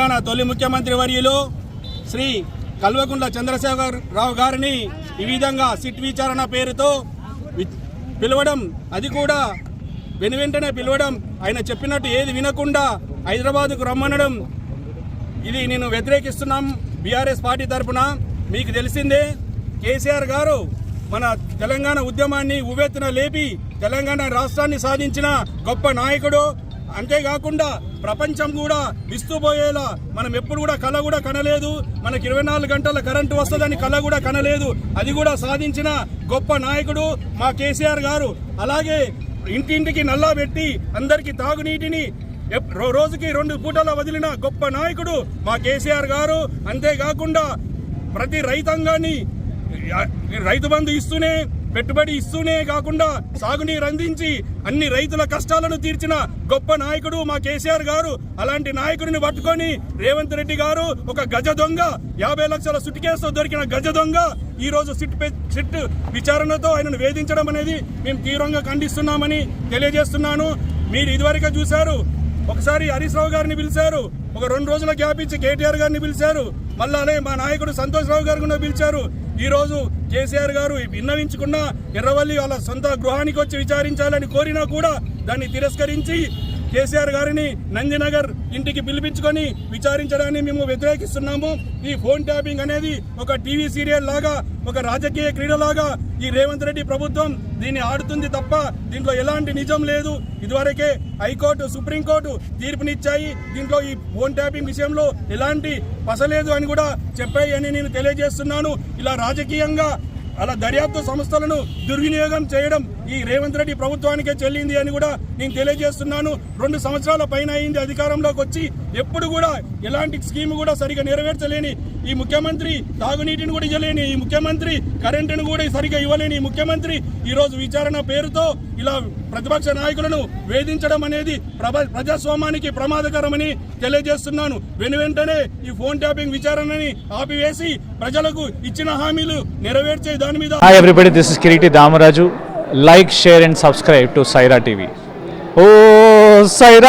తెలంగాణ తొలి ముఖ్యమంత్రి వర్యులు శ్రీ కల్వకుంట్ల చంద్రశేఖరరావు గారిని ఈ విధంగా సిట్ విచారణ పేరుతో పిలవడం, అది కూడా వెనువెంటనే పిలవడం, ఆయన చెప్పినట్టు ఏది వినకుండా హైదరాబాద్కు రమ్మనడం, ఇది నేను వ్యతిరేకిస్తున్నాం బీఆర్ఎస్ పార్టీ తరఫున. మీకు తెలిసిందే, కేసీఆర్ గారు మన తెలంగాణ ఉద్యమాన్ని ఉవ్వెత్తున లేపి తెలంగాణ రాష్ట్రాన్ని సాధించిన గొప్ప నాయకుడు. అంతేకాకుండా ప్రపంచం కూడా విస్తుపోయేలా మనం ఎప్పుడు కూడా కళ కూడా కనలేదు. మనకి 24 గంటల కరెంటు వస్తుందని కళ కూడా కనలేదు. అది కూడా సాధించిన గొప్ప నాయకుడు మా కేసీఆర్ గారు. అలాగే ఇంటింటికి నల్లా పెట్టి అందరికీ తాగునీటిని రోజుకి 2 పూటల వదిలిన గొప్ప నాయకుడు మా కేసీఆర్ గారు. అంతేకాకుండా ప్రతి రైతాంగాన్ని రైతు బంధు ఇస్తూనే, పెట్టుబడి ఇస్తూనే కాకుండా సాగునీరు అందించి అన్ని రైతుల కష్టాలను తీర్చిన గొప్ప నాయకుడు మా కేసీఆర్ గారు. అలాంటి నాయకుడిని పట్టుకొని రేవంత్ రెడ్డి గారు ఒక గజ దొంగ, 50 లక్షల సుట్కేసుతో దొరికిన గజ దొంగ ఈరోజు సిట్ విచారణతో ఆయనను వేధించడం అనేది మేము తీవ్రంగా ఖండిస్తున్నామని తెలియజేస్తున్నాను. మీరు ఇదివరకే చూశారు, ఒకసారి హరీష్ రావు గారిని పిలిచారు, ఒక 2 రోజుల గ్యాప్ ఇచ్చి కేటీఆర్ గారిని పిలిచారు, మళ్ళీ మా నాయకుడు సంతోష్ రావు గారు కూడా పిలిచారు. ఈరోజు కేసీఆర్ గారు విన్నవించుకున్న ఎర్రవల్లి వాళ్ళ సొంత గృహానికి వచ్చి విచారించాలని కోరినా కూడా దాన్ని తిరస్కరించి కేసీఆర్ గారిని నందినగర్ ఇంటికి పిలిపించుకొని విచారించడాన్ని మేము వ్యతిరేకిస్తున్నాము. ఈ ఫోన్ ట్యాపింగ్ అనేది ఒక టీవీ సీరియల్ లాగా, ఒక రాజకీయ క్రీడలాగా ఈ రేవంత్ రెడ్డి ప్రభుత్వం దీన్ని ఆడుతుంది తప్ప దీంట్లో ఎలాంటి నిజం లేదు. ఇదివరకే హైకోర్టు, సుప్రీంకోర్టు తీర్పునిచ్చాయి. దీంట్లో ఈ ఫోన్ ట్యాపింగ్ విషయంలో ఎలాంటి పసలేదు అని కూడా చెప్పాయి అని నేను తెలియజేస్తున్నాను. ఇలా రాజకీయంగా అలా దర్యాప్తు సంస్థలను దుర్వినియోగం చేయడం ఈ రేవంత్ రెడ్డి ప్రభుత్వానికే చెల్లింది అని కూడా నేను తెలియజేస్తున్నాను. 2 సంవత్సరాల పైన అయింది అధికారంలోకి వచ్చి, ఎప్పుడు కూడా ఎలాంటి స్కీమ్ కూడా సరిగా నెరవేర్చలేని ఈ ముఖ్యమంత్రి, తాగునీటిని కూడా ఇవ్వలేని ఈ ముఖ్యమంత్రి, కరెంటును కూడా సరిగా ఇవ్వలేని ఈ ముఖ్యమంత్రి ఈరోజు విచారణ పేరుతో ఇలా ప్రతిపక్ష నాయకులను వేధించడం అనేది ప్రజాస్వామ్యానికి ప్రమాదకరమని తెలియజేస్తున్నాను. వెనువెంటనే ఈ ఫోన్ ట్యాపింగ్ విచారణని ఆపివేసి ప్రజలకు ఇచ్చిన హామీలు నెరవేర్చే దాని మీద. Hi everybody, this is Kiriti Damaraju. Like, share and subscribe to Saira TV. Oh Saira.